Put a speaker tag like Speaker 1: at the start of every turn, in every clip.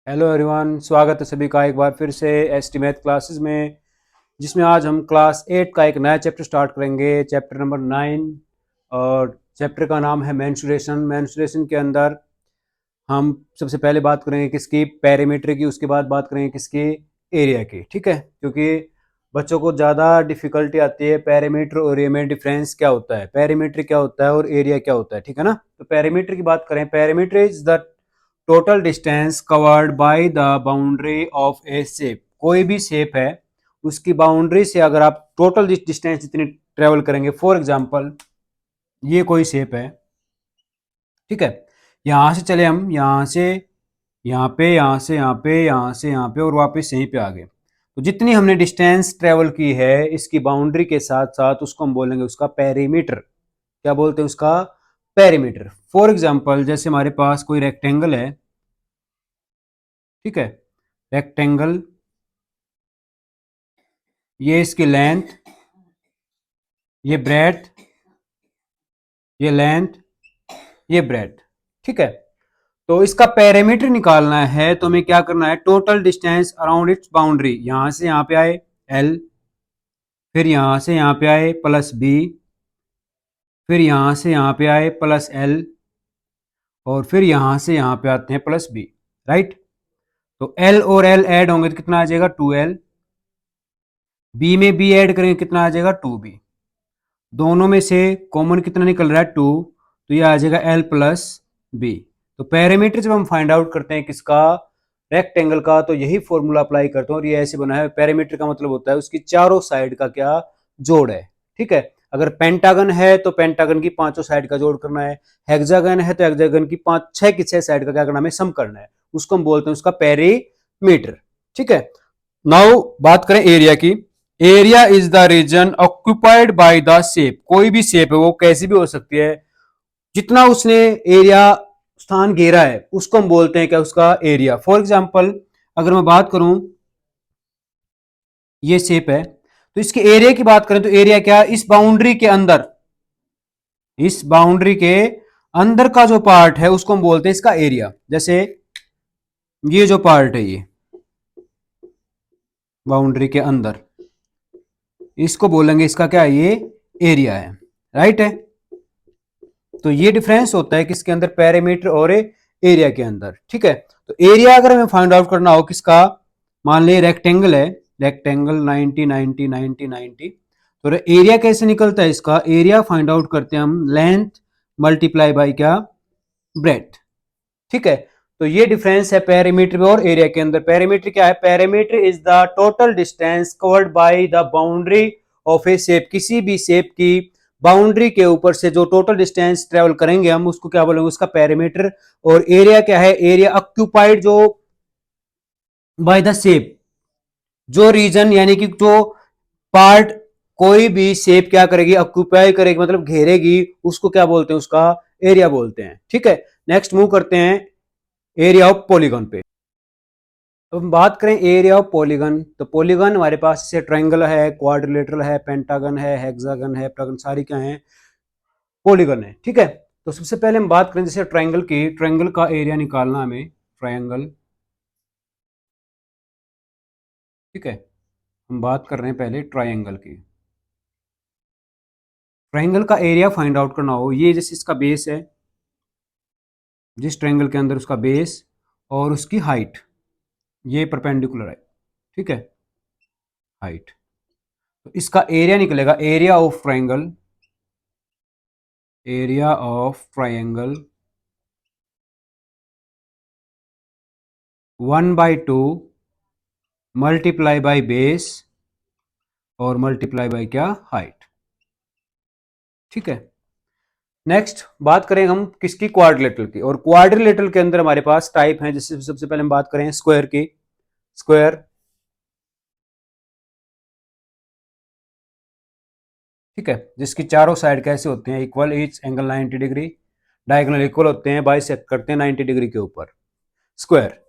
Speaker 1: Hello everyone, स्वागत है सभी का एक बार फिर से एसटी मैथ क्लासेस में, जिसमें आज हम क्लास 8 का एक नया चैप्टर स्टार्ट करेंगे, चैप्टर नंबर 9। और चैप्टर का नाम है मेंस्ट्रुएशन। मेंस्ट्रुएशन के अंदर हम सबसे पहले बात करेंगे किसकी, पेरीमीटर की। उसके बाद बात करेंगे किसकी, एरिया की। ठीक है, क्योंकि बच्चों को ज़्यादा डिफिकल्टी आती है पेरीमीटर और एरिया में डिफरेंस क्या होता है, पेरीमीटर क्या होता है और एरिया क्या होता है। ठीक है ना। तो पेरीमीटर की बात करें, perimeter is the total distance covered by the boundary of A shape. कोई भी शेप है, उसकी बाउंड्री से अगर आप टोटल डिस्टेंस जितनी ट्रेवल करेंगे, फॉर एग्जांपल ये कोई शेप है। ठीक है, यहां से चले हम, यहां से यहाँ पे, यहाँ से यहाँ पे, यहाँ से यहाँ पे और वापस यहीं पे आ गए। तो जितनी हमने डिस्टेंस ट्रेवल की है इसकी बाउंड्री के साथ साथ, उसको हम बोलेंगे उसका पेरीमीटर। क्या बोलते हैं उसका, पेरीमीटर। फॉर एग्जांपल जैसे हमारे पास कोई रेक्टेंगल है। ठीक है, रेक्टेंगल, ये इसकी लेंथ, ये ब्रेड्थ, ये लेंथ, ये ब्रेड्थ। ठीक है, तो इसका पेरीमीटर निकालना है तो हमें क्या करना है, total distance around its boundary. यहां से यहां पे आए एल, फिर यहां से यहां पे आए प्लस बी, फिर यहां से यहां पे आए प्लस एल, और फिर यहां से यहां पे आते हैं प्लस बी। राइट। तो एल और एल ऐड होंगे तो कितना आ जाएगा, 2l। बी में बी ऐड करेंगे कितना आ जाएगा, 2b। दोनों में से कॉमन कितना निकल रहा है, 2, तो ये आ जाएगा l प्लस बी। तो पेरीमीटर जब हम फाइंड आउट करते हैं किसका, रेक्टेंगल का, तो यही फॉर्मूला अप्लाई करते हैं और ये ऐसे बना है। पेरीमीटर का मतलब होता है उसकी चारों साइड का क्या जोड़ है। ठीक है, अगर पेंटागन है तो पेंटागन की पांचों साइड का जोड़ करना है, हेक्सागन है तो हेक्सागन की छह की छह साइड का क्या करना है, सम करना है। उसको हम बोलते हैं उसका पेरीमीटर। ठीक है, नाउ बात करें एरिया की। Area is the region occupied by the shape. कोई भी शेप है, वो कैसी भी हो सकती है, जितना उसने एरिया स्थान घेरा है उसको हम बोलते हैं क्या, उसका एरिया। फॉर एग्जाम्पल अगर मैं बात करूं, ये शेप है तो इसके एरिया की बात करें तो एरिया क्या, इस बाउंड्री के अंदर, इस बाउंड्री के अंदर का जो पार्ट है उसको हम बोलते हैं इसका एरिया। जैसे ये जो पार्ट है, ये बाउंड्री के अंदर, इसको बोलेंगे इसका क्या है, ये एरिया है। राइट है। तो ये डिफरेंस होता है किसके अंदर, पेरीमीटर और एरिया के अंदर। ठीक है, तो एरिया अगर हमें फाइंड आउट करना हो किसका, मान ले रेक्टेंगल है, रेक्टेंगल 90 90 90 90, तो एरिया कैसे निकलता है इसका, एरिया फाइंड आउट करते हैं हम लेंथ मल्टीप्लाई बाय क्या, ब्रेथ। ठीक है, तो ये डिफरेंस है पेरीमीटर और एरिया के अंदर। पेरीमीटर क्या है, perimeter is the total distance covered by the boundary of A shape. किसी भी शेप की बाउंड्री के ऊपर से जो टोटल डिस्टेंस ट्रेवल करेंगे हम उसको क्या बोलेंगे, उसका पेरीमीटर। और एरिया क्या है, एरिया ऑक्यूपाइड जो बाय द शेप, जो रीजन यानी कि जो पार्ट कोई भी शेप क्या करेगी, ऑक्यूपाई करेगी, मतलब घेरेगी, उसको क्या बोलते हैं, उसका एरिया बोलते हैं। ठीक है, नेक्स्ट मूव करते हैं एरिया ऑफ पॉलीगन पे। तो हम बात करें एरिया ऑफ पॉलीगन, तो पॉलीगन हमारे पास जैसे ट्रायंगल है, क्वाड्रिलेटरल है, पेंटागन है, हेक्सागन है, पेंटागन, सारी क्या है, पॉलीगन है। ठीक है, तो सबसे पहले हम बात करें जैसे ट्रायंगल की, ट्रायंगल का एरिया निकालना हमें, ट्रायंगल। ठीक है, हम बात कर रहे हैं पहले ट्रायंगल की। ट्रायंगल का एरिया फाइंड आउट करना हो, ये जैसे इसका बेस है, जिस ट्रायंगल के अंदर उसका बेस और उसकी हाइट, ये परपेंडिकुलर है। ठीक है, हाइट, तो इसका एरिया निकलेगा, area of triangle, area of triangle 1/2 multiply by base और मल्टीप्लाई बाय क्या, हाइट। ठीक है, नेक्स्ट बात करें हम किसकी, क्वाड्रिलेटरल की। और क्वाड्रिलेटरल के अंदर हमारे पास टाइप है, जैसे सबसे पहले हम बात करें स्क्वायर की। स्क्वायर, ठीक है, जिसकी चारों साइड कैसे होते हैं, equal, each angle 90 degree, diagonal equal होते हैं, बाइसेक्ट करते हैं 90 डिग्री के ऊपर। Square,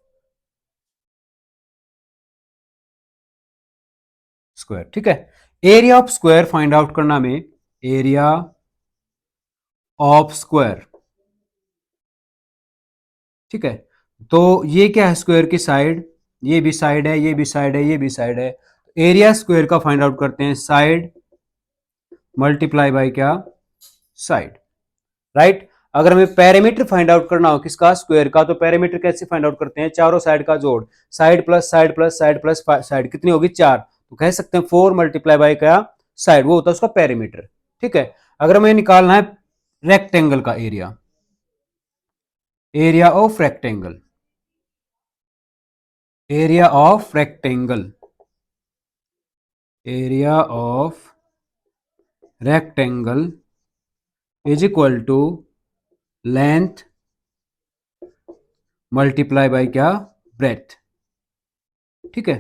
Speaker 1: square. ठीक है, area of square find out करना में, एरिया ऑफ स्क्वायर। ठीक है, तो ये क्या है, स्क्वायर की साइड, ये भी साइड है, ये भी साइड है, ये भी साइड है। एरिया स्क्वायर का फाइंड आउट करते हैं, साइड मल्टीप्लाई बाय क्या, साइड, राइट। अगर हमें पैरामीटर फाइंड आउट करना हो किसका, स्क्वायर का, तो पैरामीटर कैसे फाइंड आउट करते हैं, चारों साइड का जोड़, side plus side plus side plus side, कितनी होगी, 4, तो कह सकते हैं 4 मल्टीप्लाई बाय क्या, साइड, वो होता है उसका पैरामीटर। ठीक है। अगर हमें निकालना है रेक्टेंगल का area, area of rectangle, area of rectangle, area of rectangle is equal to length multiply by क्या, ब्रेथ। ठीक है,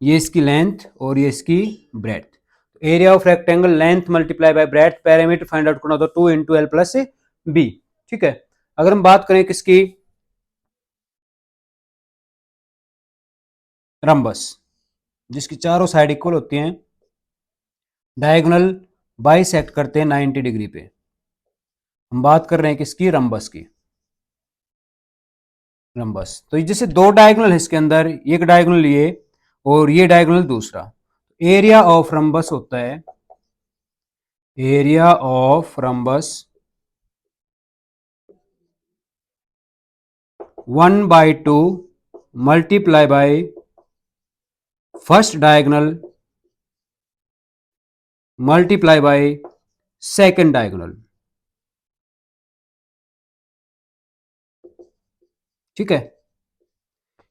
Speaker 1: ये इसकी लेंथ और ये इसकी breadth. Area of rectangle length multiply by breadth, perimeter find out करना तो 2 इंटू एल प्लस बी। ठीक है। अगर हम बात करें किसकी, रंबस, जिसकी चारों साइड इक्वल होती हैं, डायगोनल बाइसेक्ट करते हैं 90 डिग्री पे, हम बात कर रहे हैं किसकी, रंबस की, रंबस। तो जैसे दो डायगोनल है इसके अंदर, एक डायगोनल ये और ये डायगोनल दूसरा, एरिया ऑफ रंबस होता है, area of rhombus 1/2 multiply by first diagonal multiply by second diagonal. ठीक है,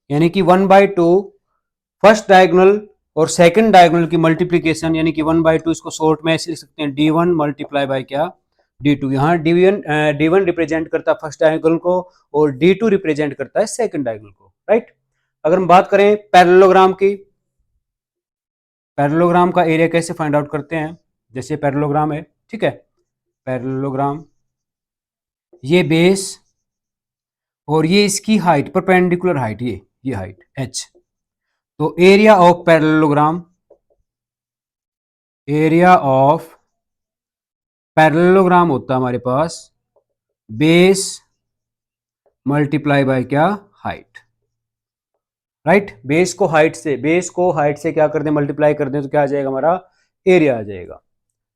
Speaker 1: यानी कि 1/2 फर्स्ट डायगोनल और सेकंड डायगोनल की मल्टीप्लीकेशन, यानी कि 1/2 इसको शॉर्ट में ऐसे लिख सकते हैं, d1 मल्टीप्लाई बाय क्या, d2। यहाँ d1 रिप्रेजेंट करता है फर्स्ट डायगोनल को और d2 रिप्रेजेंट करता है सेकंड डायगोनल को, राइट। अगर हम बात करें पैरेललोग्राम की, पैरेललोग्राम का एरिया कैसे फाइंड आउट करते हैं, जैसे पैरेललोग्राम है, ठीक है, पैरेललोग्राम, ये बेस और ये इसकी हाइट, परपेंडिकुलर हाइट, ये हाइट h, तो area of parallelogram, area of parallelogram होता है हमारे पास बेस मल्टीप्लाई बाय क्या, हाइट, राइट। बेस को हाइट से क्या कर दें, मल्टीप्लाई कर दें, तो क्या आ जाएगा, हमारा एरिया आ जाएगा।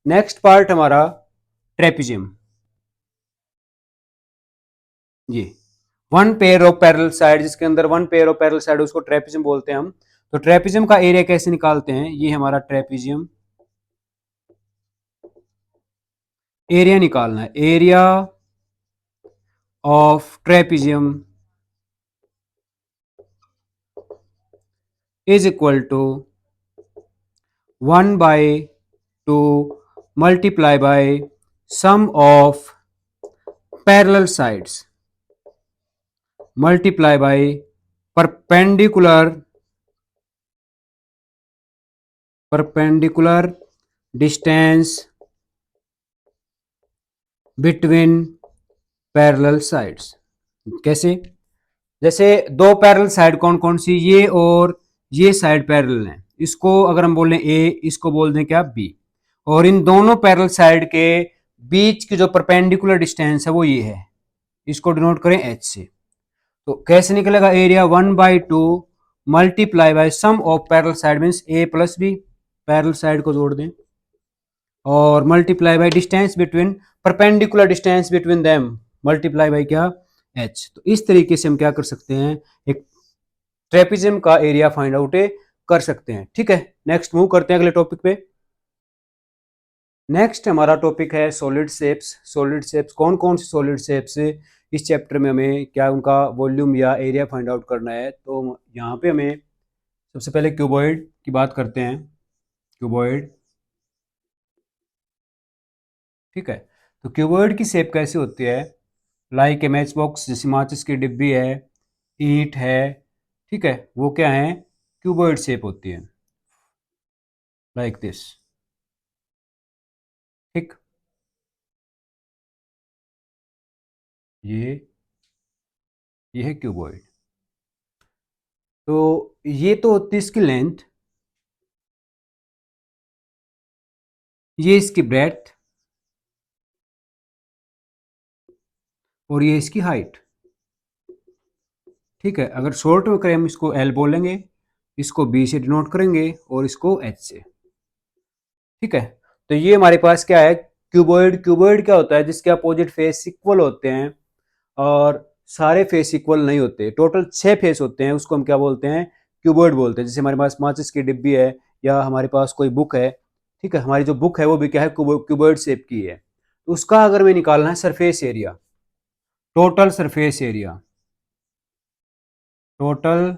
Speaker 1: नेक्स्ट पार्ट हमारा ट्रेपिजियम, ये one pair of parallel side, जिसके अंदर one pair of parallel side उसको ट्रेपिजियम बोलते हैं हम। तो ट्रेपिजियम का एरिया कैसे निकालते हैं, ये हमारा ट्रेपिजियम एरिया निकालना है, area of trapezium is equal to 1/2 multiply by sum of parallel sides multiply by perpendicular perpendicular distance between parallel sides. कैसे, जैसे दो पैरेलल साइड कौन कौन सी, ये और ये साइड पैरेलल हैं, इसको अगर हम बोल रहे हैं ए, इसको बोल दें क्या, बी, और इन दोनों पैरेलल साइड के बीच की जो परपेंडिकुलर डिस्टेंस है वो ये है, इसको डिनोट करें एच से। तो कैसे निकलेगा, area 1/2 multiply by sum of parallel side means A plus B, parallel side को जोड़ दें, और multiply by distance between, perpendicular distance between them, multiply by क्या, एच। तो इस तरीके से हम क्या कर सकते हैं, एक ट्रेपिजियम का एरिया फाइंड आउट कर सकते हैं। ठीक है, नेक्स्ट मूव करते हैं अगले टॉपिक पे। नेक्स्ट हमारा टॉपिक है सॉलिड शेप्स। सॉलिड शेप्स, कौन कौन सी सॉलिड शेप्स इस चैप्टर में हमें क्या उनका वॉल्यूम या एरिया फाइंड आउट करना है। तो यहाँ पे हमें सबसे पहले क्यूबॉइड की बात करते हैं, क्यूबॉइड। ठीक है, तो क्यूबॉइड की शेप कैसे होती है, लाइक ए मैच बॉक्स, जैसे माचिस की डिब्बी है, ईंट है, ठीक है, वो क्या है, क्यूबॉइड शेप होती है, लाइक दिस। ठीक, ये है क्यूबॉइड। तो ये तो होती है इसकी लेंथ, ये इसकी ब्रेड्थ और ये इसकी हाइट। ठीक है, अगर शॉर्ट में करें हम इसको एल बोलेंगे, इसको बी से डिनोट करेंगे और इसको एच से। ठीक है, तो ये हमारे पास क्या है, क्यूबॉइड। क्यूबॉइड क्या होता है, जिसके अपोजिट फेस इक्वल होते हैं और सारे फेस इक्वल नहीं होते। टोटल 6 फेस होते हैं, उसको हम क्या बोलते हैं, क्यूबॉइड बोलते हैं। जैसे हमारे पास माचिस की डिब्बी है या हमारे पास कोई बुक है, ठीक है, हमारी जो बुक है वो भी क्या है, क्यूबॉइड शेप की है। तो उसका अगर हमें निकालना है surface area, total surface area, total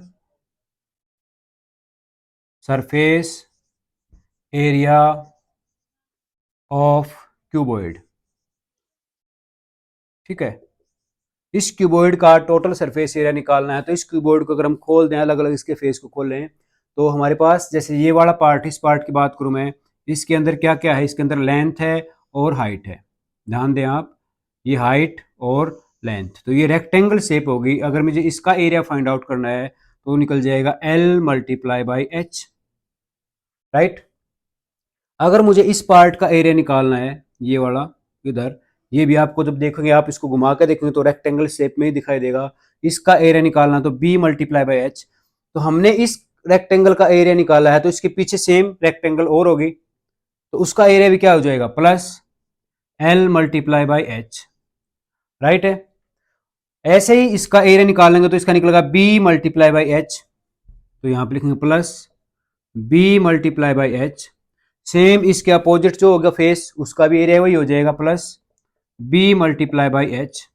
Speaker 1: surface area of cuboid. ठीक है, इस क्यूबॉइड का टोटल सरफेस एरिया निकालना है। तो इस क्यूबॉइड को अगर हम खोल दें, अलग अलग इसके फेस को खोल लें, तो हमारे पास जैसे ये वाला पार्ट, इस पार्ट की बात करूं मैं, इसके अंदर क्या क्या है, इसके अंदर लेंथ है और हाइट है। ध्यान दें आप, ये हाइट और लेंथ, तो ये रेक्टेंगल शेप होगी। अगर मुझे इसका एरिया फाइंड आउट करना है तो निकल जाएगा L multiply by H, right. अगर मुझे इस पार्ट का एरिया निकालना है, ये वाला इधर, ये भी आपको जब देखोगे, आप इसको घुमा के देखेंगे तो रेक्टेंगल शेप में ही दिखाई देगा। इसका एरिया निकालना तो B मल्टीप्लाई बाई एच। तो हमने इस रेक्टेंगल का एरिया निकाला है, तो इसके पीछे सेम रेक्टेंगल और होगी, तो उसका एरिया भी क्या हो जाएगा, plus L multiply by H, right है। ऐसे ही इसका एरिया निकालेंगे तो इसका निकलेगा B मल्टीप्लाई बाई एच, तो यहां पर लिखेंगे plus B multiply by H. Same इसके अपोजिट जो होगा फेस, उसका भी एरिया वही हो जाएगा, plus B multiply by H.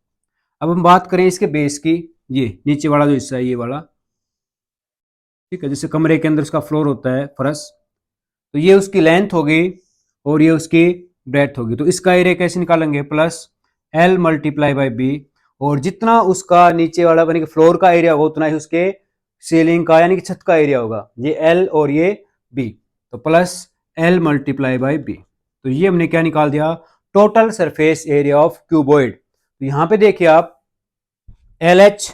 Speaker 1: अब हम बात करें इसके बेस की, ये नीचे वाला जो हिस्सा है, ये वाला, ठीक है, जैसे कमरे के अंदर उसका फ्लोर होता है, फर्श, तो ये उसकी लेंथ होगी और ये उसकी ब्रेथ होगी। तो इसका एरिया कैसे निकालेंगे, plus L multiply by B. और जितना उसका नीचे वाला यानी कि फ्लोर का एरिया होगा, उतना ही उसके सीलिंग का यानी कि छत का एरिया होगा, ये L और ये B, तो plus L multiply by B. तो ये हमने क्या निकाल दिया, total surface area of cuboid. तो यहां पे देखिए आप, एल एच,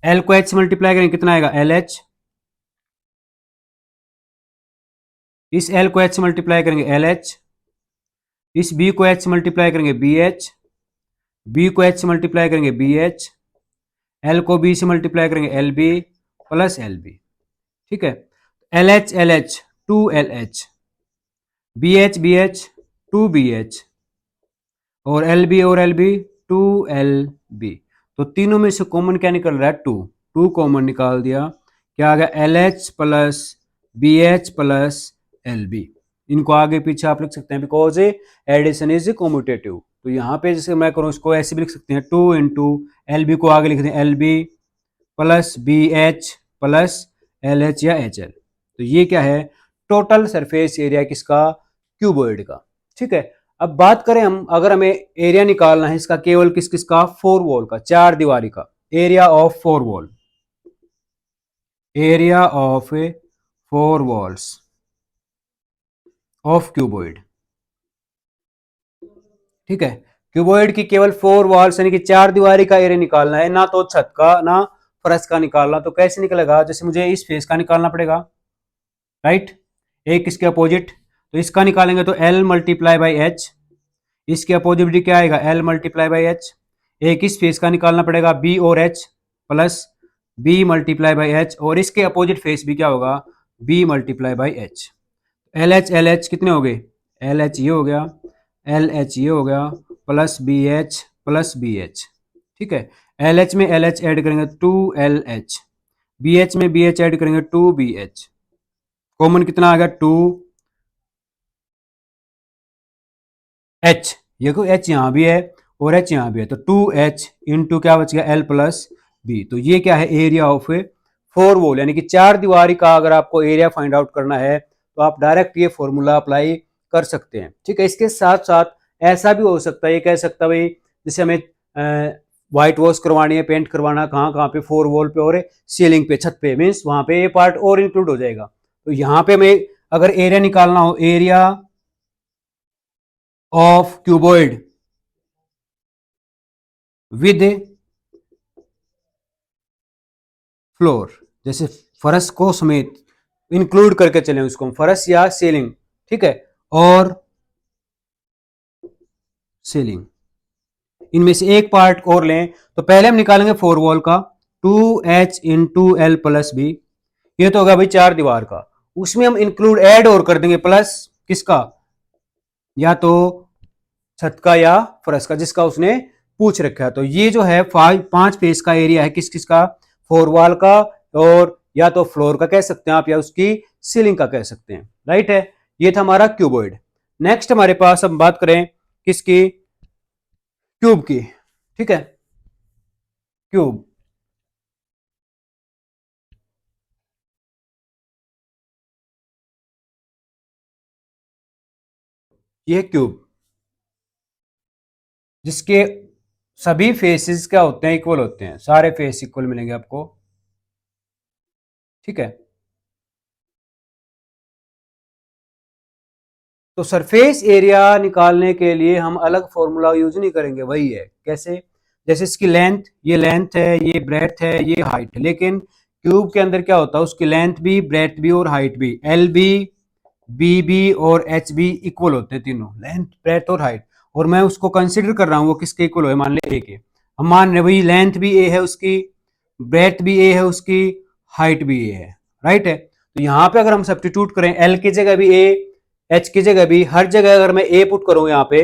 Speaker 1: एल को एच मल्टीप्लाई करेंगे कितना आएगा, एल एच, इस एल को एच मल्टीप्लाई करेंगे एल एच, इस बी को एच मल्टीप्लाई करेंगे बी एच, बी को एच मल्टीप्लाई करेंगे बी एच, एल को बी से मल्टीप्लाई करेंगे L B, plus L B. ठीक है, L H two L H, B H two B H, और L B two L B. तो तीनों में से कॉमन क्या निकल रहा है, टू, टू कॉमन निकाल दिया, क्या आ गया, L H plus B H plus L B. इनको आगे पीछे आप लिख सकते हैं, बिकॉज एडिशन इज कॉम्यूटेटिव। तो यहाँ पे जैसे मैं करूँ, इसको ऐसे भी लिख सकते हैं, टू इंटू एल बी को आगे लिख दें L B plus B H plus L H या एच एल। तो ये क्या है, टोटल सरफेस एरिया किसका, क्यूबॉइड का। ठीक है, अब बात करें हम, अगर हमें एरिया निकालना है इसका केवल किस किस का, फोर वॉल का, चार दीवारी का, area of four wall, area of four walls of cuboid. ठीक है, क्यूबॉइड की केवल फोर वॉल्स यानी कि चार दीवारी का एरिया निकालना है, ना तो छत का ना फर्श का निकालना। तो कैसे निकलेगा, जैसे मुझे इस फेस का निकालना पड़ेगा, राइट, एक इसके अपोजिट, तो इसका निकालेंगे तो L मल्टीप्लाई बाई एच, इसके अपोजिट भी क्या आएगा, L मल्टीप्लाई बाई एच। एक इस फेस का निकालना पड़ेगा B और H, plus B multiply by H, और इसके अपोजिट फेस भी क्या होगा, B multiply by H. L H कितने हो गए, एल एच ये हो गया, एल एच ये हो गया, प्लस बी एच। ठीक है, एल एच में एल एच एड करेंगे to L H, B H में बी एच एड करेंगे टू बी एच। कॉमन कितना आ गया, टू एच, ये को एच यहाँ भी है और एच यहाँ भी है, तो टू एच इंटू क्या बच गया, एल प्लस बी। तो ये क्या है, एरिया ऑफ फोर वॉल, यानी कि चार दीवारी का अगर आपको एरिया फाइंड आउट करना है तो आप डायरेक्ट ये फॉर्मूला अप्लाई कर सकते हैं। ठीक है, इसके साथ साथ ऐसा भी हो सकता है, ये कह सकता है भाई जैसे हमें व्हाइट वॉश करवानी है, पेंट करवाना, कहाँ कहाँ पे, फोर वॉल पे और सीलिंग पे, छत पे, मीन्स वहां पे ये पार्ट और इंक्लूड हो जाएगा। तो यहाँ पे हमें अगर एरिया निकालना हो, area of cuboid with floor, जैसे फर्श को समेत इंक्लूड करके चले उसको हम, फर्श या सीलिंग, ठीक है, और सीलिंग, इनमें से एक पार्ट और लें तो पहले हम निकालेंगे 4 वॉल का 2h into L plus B, ये तो होगा भाई 4 दीवार का। उसमें हम इंक्लूड ऐड और कर देंगे प्लस किसका, या तो छत का या फर्श का, जिसका उसने पूछ रखा है। तो ये जो है 5 फेस का एरिया है किस किस का, 4 वॉल का, और या तो फ्लोर का कह सकते हैं आप, या उसकी सीलिंग का कह सकते हैं। राइट है, ये था हमारा क्यूबॉइड। नेक्स्ट हमारे पास हम बात करें किसकी, क्यूब की। ठीक है, क्यूब, ये क्यूब जिसके सभी फेसेस क्या होते हैं, इक्वल होते हैं, सारे फेस इक्वल मिलेंगे आपको। ठीक है, तो सरफेस एरिया निकालने के लिए हम अलग फॉर्मूला यूज नहीं करेंगे, वही है कैसे, जैसे इसकी लेंथ, ये लेंथ है, ये ब्रेथ है, ये हाइट है, लेकिन क्यूब के अंदर क्या होता है, उसकी लेंथ भी, ब्रेथ भी और हाइट भी, एल बी, बी बी और एच बी इक्वल होते हैं तीनों, लेंथ ब्रेथ और हाइट। और मैं उसको कंसिडर कर रहा हूँ वो किसके इक्वल हो, मान ले ए के। हम मान रहे भाई लेंथ भी ए है उसकी, ब्रेथ भी ए है उसकी, हाइट भी ए है। राइट है, तो यहाँ पे अगर हम सब्स्टिट्यूट करें, एल की जगह भी ए, एच की जगह भी, हर जगह अगर मैं ए पुट करूं, यहाँ पे,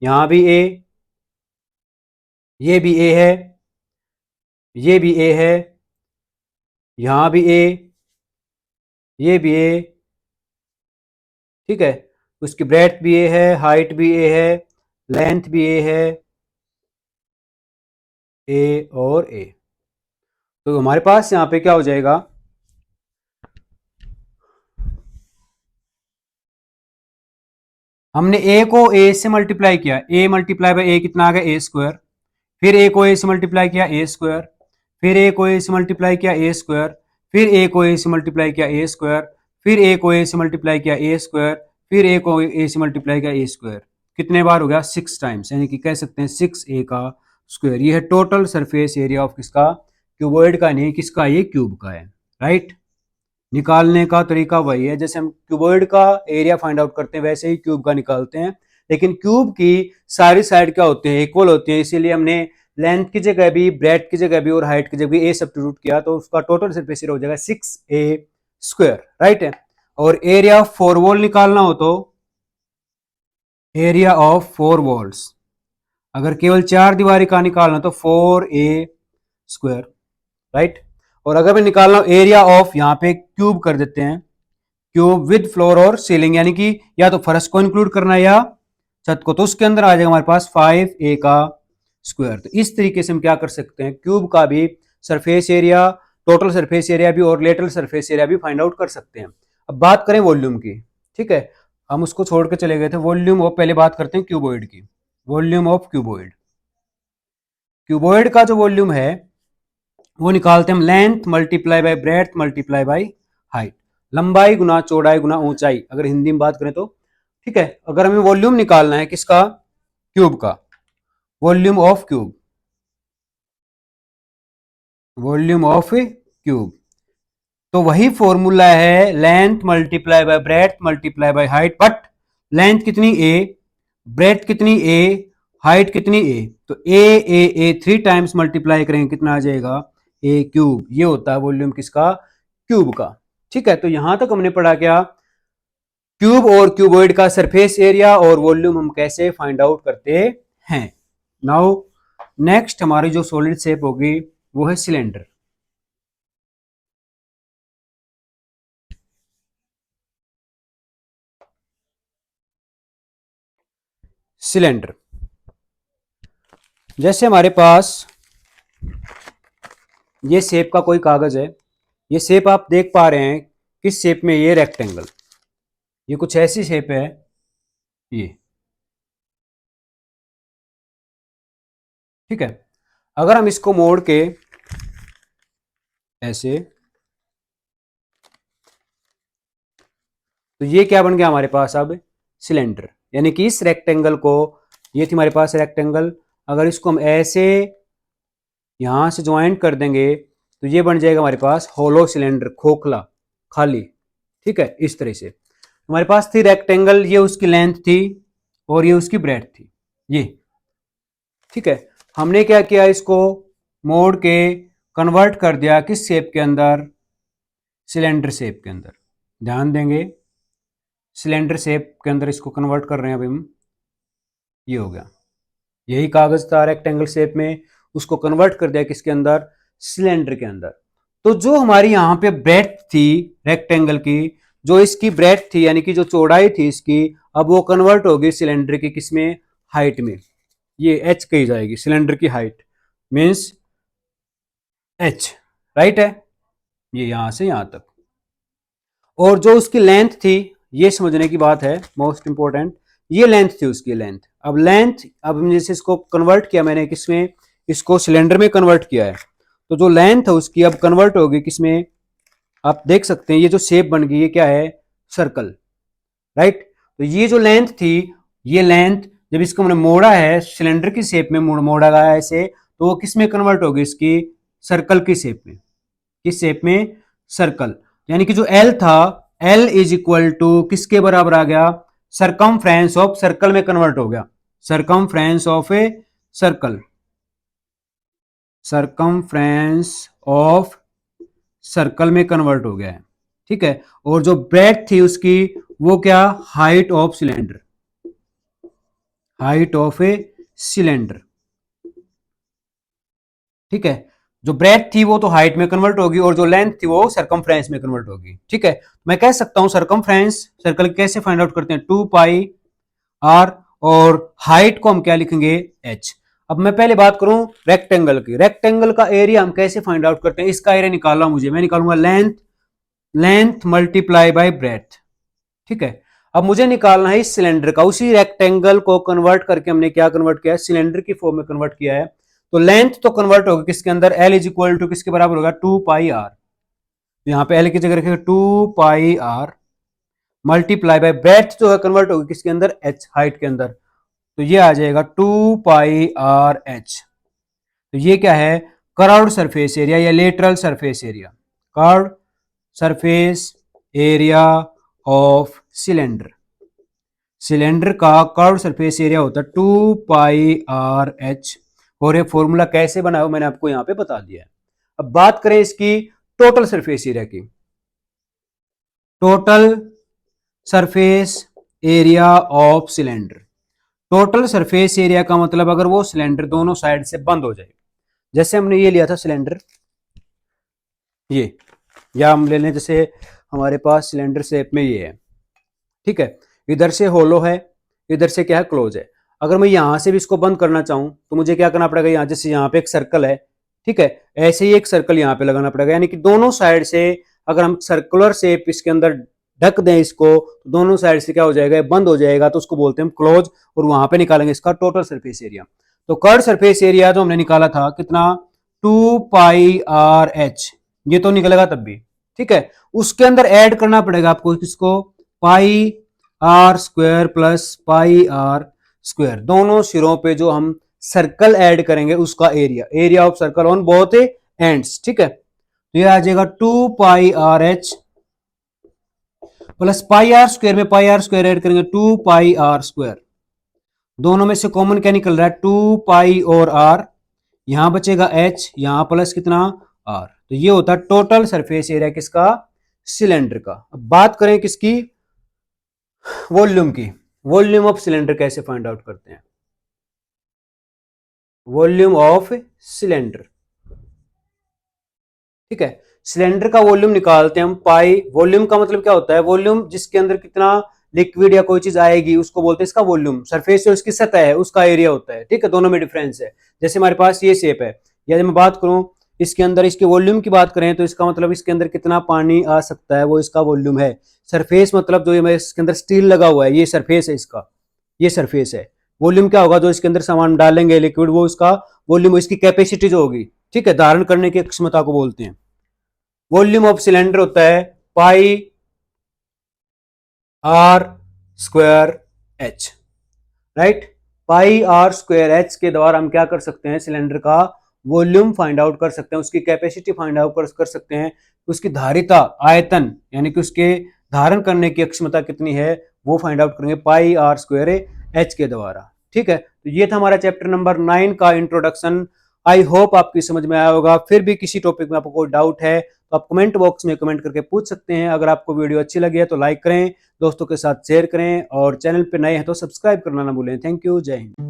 Speaker 1: यहाँ भी ए, ये भी ए है, ये भी ए है, यहां भी ए, ये भी ए। ठीक है, उसकी ब्रेथ भी ए है, हाइट भी ए है, लेंथ भी ए है, ए और ए। तो हमारे पास यहाँ पे क्या हो जाएगा, हमने ए को ए से मल्टीप्लाई किया, ए मल्टीप्लाई बाय ए कितना आ गया, ए स्क्वायर। फिर ए को ए से मल्टीप्लाई किया, ए स्क्वायर। फिर ए को ए से मल्टीप्लाई किया, ए स्क्वायर। फिर ए को ए से मल्टीप्लाई किया, ए स्क्वायर। फिर ए को ए से मल्टीप्लाई किया, ए स्क्वायर। फिर ए को ए से मल्टीप्लाई किया, ए स्क्वायर। कितने बार हो गया, 6 टाइम्स, यानी कि कह सकते हैं 6 ए का स्क्वायर। ये है टोटल सरफेस एरिया ऑफ किसका, क्यूबॉइड का, नहीं किसका, ये क्यूब का है। राइट, निकालने का तरीका वही है, जैसे हम क्यूबॉइड का एरिया फाइंड आउट करते हैं वैसे ही क्यूब का निकालते हैं। लेकिन क्यूब की सारी साइड क्या होते हैं, इक्वल होती है, इसीलिए हमने लेंथ की जगह भी, ब्रेथ की जगह भी और हाइट की जगह भी ए सब्स्टिट्यूट किया, तो उसका टोटल सरफेस एरिया हो जाएगा 6a स्क्वायर। राइट है, और एरिया ऑफ 4 वॉल निकालना हो तो एरिया ऑफ 4 वॉल्स, अगर केवल 4 दीवारी का निकालना तो 4a स्क्वायर। राइट, और अगर मैं निकालना एरिया ऑफ, यहां पे क्यूब कर देते हैं, क्यूब विद फ्लोर और सीलिंग, यानी कि या तो फर्श को इंक्लूड करना है या छत को, तो उसके अंदर आ जाएगा हमारे पास 5a का स्क्वायर। तो इस तरीके से हम क्या कर सकते हैं, क्यूब का भी surface area, total surface area भी और लेटरल सरफेस एरिया भी फाइंड आउट कर सकते हैं। अब बात करें वॉल्यूम की। ठीक है, हम उसको छोड़ के चले गए थे वॉल्यूम ऑफ, पहले बात करते हैं क्यूबॉइड की। वॉल्यूम ऑफ क्यूबॉइड, क्यूबॉइड का जो वॉल्यूम है वो निकालते हैं हम length multiply by breath multiply by height, लंबाई गुना चौड़ाई गुना ऊंचाई, अगर हिंदी में बात करें तो। ठीक है, अगर हमें वॉल्यूम निकालना है किसका, क्यूब का, volume of cube, volume of cube, तो वही फॉर्मूला है length multiply by breath multiply by height, but length कितनी ए, ब्रेथ कितनी ए, हाइट कितनी ए, तो ए 3 टाइम्स मल्टीप्लाई करेंगे कितना आ जाएगा, ए क्यूब। ये होता है वॉल्यूम किसका, क्यूब का। ठीक है, तो यहां तक हमने पढ़ा क्या, क्यूब और क्यूबॉइड का सरफेस एरिया और वॉल्यूम हम कैसे फाइंड आउट करते हैं। नाउ नेक्स्ट हमारी जो सॉलिड शेप होगी वो है सिलेंडर। सिलेंडर, जैसे हमारे पास ये शेप का कोई कागज है, ये शेप आप देख पा रहे हैं किस शेप में, ये रेक्टेंगल, ये कुछ ऐसी शेप है ये। ठीक है, अगर हम इसको मोड़ के ऐसे, तो ये क्या बन गया हमारे पास अब, सिलेंडर। यानी कि इस रेक्टेंगल को, ये थी हमारे पास रेक्टेंगल, अगर इसको हम ऐसे यहां से ज्वाइंट कर देंगे तो ये बन जाएगा हमारे पास होलो सिलेंडर, खोखला, खाली। ठीक है, इस तरह से हमारे पास थी रेक्टेंगल, ये उसकी लेंथ थी और ये उसकी ब्रेथ थी, ये ठीक है, हमने क्या किया, इसको मोड़ के कन्वर्ट कर दिया किस शेप के अंदर, सिलेंडर शेप के अंदर। ध्यान देंगे, सिलेंडर शेप के अंदर इसको कन्वर्ट कर रहे हैं अभी हम। ये हो गया, यही कागज था रेक्टेंगल शेप में, उसको कन्वर्ट कर दिया किसके अंदर, सिलेंडर के अंदर। तो जो हमारी यहाँ पे ब्रेड्थ थी रेक्टेंगल की, जो इसकी ब्रेड्थ थी यानी कि जो चौड़ाई थी इसकी, अब वो कन्वर्ट होगी सिलेंडर की किसमें, हाइट में। ये एच कही जाएगी, सिलेंडर की हाइट मीन्स एच, राइट है, ये यहां से यहां तक। और जो उसकी लेंथ थी, ये समझने की बात है मोस्ट इंपॉर्टेंट, ये लेंथ थी उसकी लेंथ। अब लेंथ, अब जैसे इसको कन्वर्ट किया मैंने किसमें, इसको सिलेंडर में कन्वर्ट किया है, तो जो लेंथ है उसकी अब कन्वर्ट होगी किसमें, आप देख सकते हैं ये जो शेप बन गई, ये क्या है, सर्कल, राइट। तो ये जो लेंथ थी, ये लेंथ जब इसको हमने मोड़ा है सिलेंडर की शेप में, मोड़ा गया है ऐसे, तो वो किस में कन्वर्ट होगी, इसकी सर्कल की शेप में। किस शेप में, सर्कल। यानी कि जो एल था, एल इज इक्वल टू किसके बराबर आ गया, सरकमफ्रेंस ऑफ सर्कल में कन्वर्ट हो गया, circumference of a circle, circumference of circle में कन्वर्ट हो गया है, ठीक है। और जो ब्रेड्थ थी उसकी, वो क्या, height of cylinder, height of a cylinder, ठीक है। जो ब्रेड्थ थी वो तो हाइट में कन्वर्ट होगी, और जो लेंथ थी वो सरकमफ्रेंस में कन्वर्ट होगी, ठीक है। मैं कह सकता हूं सरकमफ्रेंस, सर्कल कैसे फाइंड आउट करते हैं, 2 पाई आर, और हाइट को हम क्या लिखेंगे, एच। अब मैं पहले बात करूं रेक्टेंगल की, रेक्टेंगल का एरिया हम कैसे फाइंड आउट करते हैं, इसका एरिया निकालना मुझे, मैं निकालूंगा length, length multiply bye breadth, ठीक है। अब मुझे निकालना है इस सिलेंडर का, उसी रेक्टेंगल को कन्वर्ट करके हमने क्या कन्वर्ट किया है, सिलेंडर की फॉर्म में कन्वर्ट किया है। तो लेंथ तो कन्वर्ट होगी किसके अंदर, एल इज इक्वल टू किसके बराबर होगा, 2 पाई आर। यहां पे एल की जगह रखेगा 2 pi are multiply by breadth जो है कन्वर्ट होगी किसके अंदर, एच, हाइट के अंदर। तो ये आ जाएगा 2 पाई आर एच। तो ये क्या है, कर्व्ड सरफेस एरिया या lateral surface area, curved surface area of cylinder. Cylinder का कर्व्ड सरफेस एरिया होता है 2 पाई आर एच। और ये फॉर्मूला कैसे बना है मैंने आपको यहां पे बता दिया है। अब बात करें इसकी टोटल सरफेस एरिया की, total surface area of cylinder. Total surface area का मतलब अगर वो सिलेंडर दोनों साइड से बंद हो जाए, जैसे हमने ये लिया था सिलेंडर, ये, या हम ले लें जैसे हमारे पास सिलेंडर शेप में ये है, ठीक है, इधर से होलो है, इधर से क्या है, क्लोज है। अगर मैं यहां से भी इसको बंद करना चाहूं तो मुझे क्या करना पड़ेगा, यहां जैसे यहां पे एक सर्कल है, ठीक है, ऐसे ही एक सर्कल यहां पे लगाना पड़ेगा। यानी कि दोनों साइड से अगर हम सर्कुलर शेप इसके अंदर ढक दें इसको, तो दोनों साइड से क्या हो जाएगा, बंद हो जाएगा, तो उसको बोलते हैं हम क्लोज। और वहां पे निकालेंगे इसका टोटल सरफेस एरिया। तो कर्व्ड सरफेस एरिया जो हमने निकाला था कितना, 2 पाई आर एच, ये तो निकलेगा तब भी, ठीक है। उसके अंदर ऐड करना पड़ेगा आपको किसको, pi R square plus pi R square, दोनों सिरों पे जो हम सर्कल ऐड करेंगे उसका area, area of circle on both ends, ठीक है। तो ये आ जाएगा 2 pi R H plus pi R square में पाई आर स्क्वायर ऐड करेंगे 2 पाई आर स्क्वायर, दोनों में से कॉमन क्या निकल रहा है, 2 पाई और आर, यहां बचेगा एच, यहां प्लस कितना, आर। तो ये होता है टोटल सरफेस एरिया किसका, सिलेंडर का। अब बात करें किसकी, वॉल्यूम की। वॉल्यूम ऑफ सिलेंडर कैसे फाइंड आउट करते हैं, वॉल्यूम ऑफ सिलेंडर, ठीक है। सिलेंडर का वॉल्यूम निकालते हैं हम पाई, वॉल्यूम का मतलब क्या होता है, वॉल्यूम जिसके अंदर कितना लिक्विड या कोई चीज आएगी उसको बोलते हैं इसका वॉल्यूम। सरफेस जो इसकी सतह है उसका एरिया होता है, ठीक है, दोनों में डिफरेंस है। जैसे हमारे पास ये शेप है, या जब मैं बात करूं इसके अंदर इसके वॉल्यूम की बात करें तो इसका मतलब इसके अंदर कितना पानी आ सकता है वो इसका वॉल्यूम है। सरफेस मतलब जो ये इसके अंदर स्टील लगा हुआ है, ये सरफेस है इसका, ये सरफेस है। वॉल्यूम क्या होगा, जो इसके अंदर सामान डालेंगे लिक्विड, वो इसका वॉल्यूम, इसकी कैपेसिटी जो होगी, ठीक है, धारण करने की क्षमता को बोलते हैं। वॉल्यूम ऑफ सिलेंडर होता है pi R square H, right. Pi R square H के द्वारा हम क्या कर सकते हैं, सिलेंडर का वॉल्यूम फाइंड आउट कर सकते हैं, उसकी कैपेसिटी फाइंड आउट कर सकते हैं, उसकी धारिता, आयतन, यानी कि उसके धारण करने की क्षमता कितनी है वो फाइंड आउट करेंगे पाई आर स्क्वायर एच के द्वारा, ठीक है, तो ये था हमारा चैप्टर नंबर 9 का इंट्रोडक्शन। आई होप आपकी समझ में आया होगा। फिर भी किसी टॉपिक में आपको कोई डाउट है तो आप कमेंट बॉक्स में कमेंट करके पूछ सकते हैं। अगर आपको वीडियो अच्छी लगी है तो लाइक करें, दोस्तों के साथ शेयर करें और चैनल पे नए हैं तो सब्सक्राइब करना ना भूलें। थैंक यू, जय हिंद।